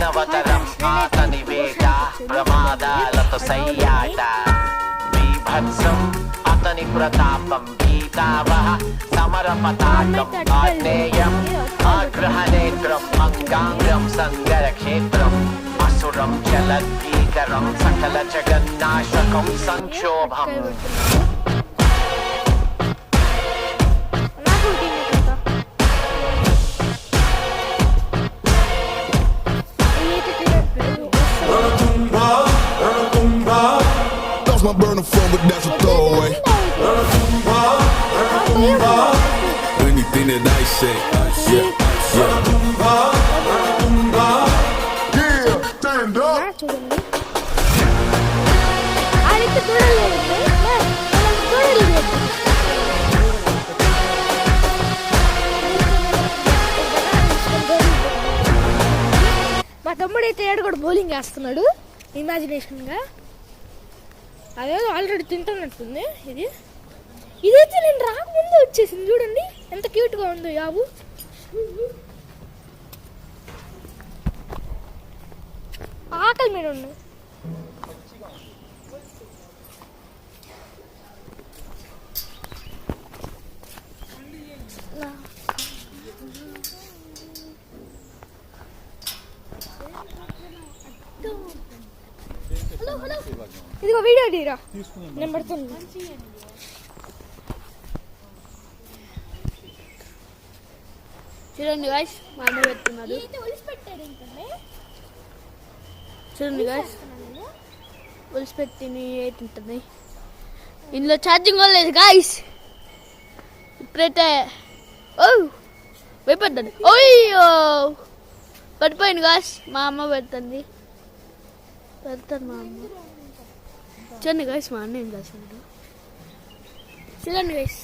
మానవతరం ఆతని వేట ప్రమాదాలతో సయ్యాట బీభత్సం అతని ప్రతాపం గీతావహ సమర పతాకం ఆగ్నేయం ఆగ్రహనేత్రం అంగాంగం సంగర క్షేత్రం అసురం జలద్భీకరం సకల జగన్నాశకం సంక్షోభం My burner phone, but that's a throwaway. Anything that I say, yeah. Stand up. మా తమ్ముడైతే ఏడు కూడా బౌలింగ్ వేస్తున్నాడు ఇమాజినేషన్గా. అదేదో ఆల్రెడీ తింటున్నట్టుంది. ఇదైతే నేను రాకముందే వచ్చేసింది. చూడండి ఎంత క్యూట్గా ఉందో యావు. ఆకలి మీద ఉంది. ఇదిగో వీడియో తీరా నేను పెడుతున్నా. చూడండి గాయ్స్ మా అమ్మ పెడుతున్నారు. చూడండి గాయ్స్ ఒలిసి పెట్టి ఉంటుంది. ఇందులో ఛార్జింగ్ కూడా లేదు గాయ్స్. ఇప్పుడైతే భయపడ్డాను. ఓయ్యో పడిపోయింది గాయ్స్. మా అమ్మ పెడుతుంది. పెడతాను మా అమ్మ. చూడండి గాయ్స్ మా అన్న ఏం చేస్తాడు. చూడండి గైస్.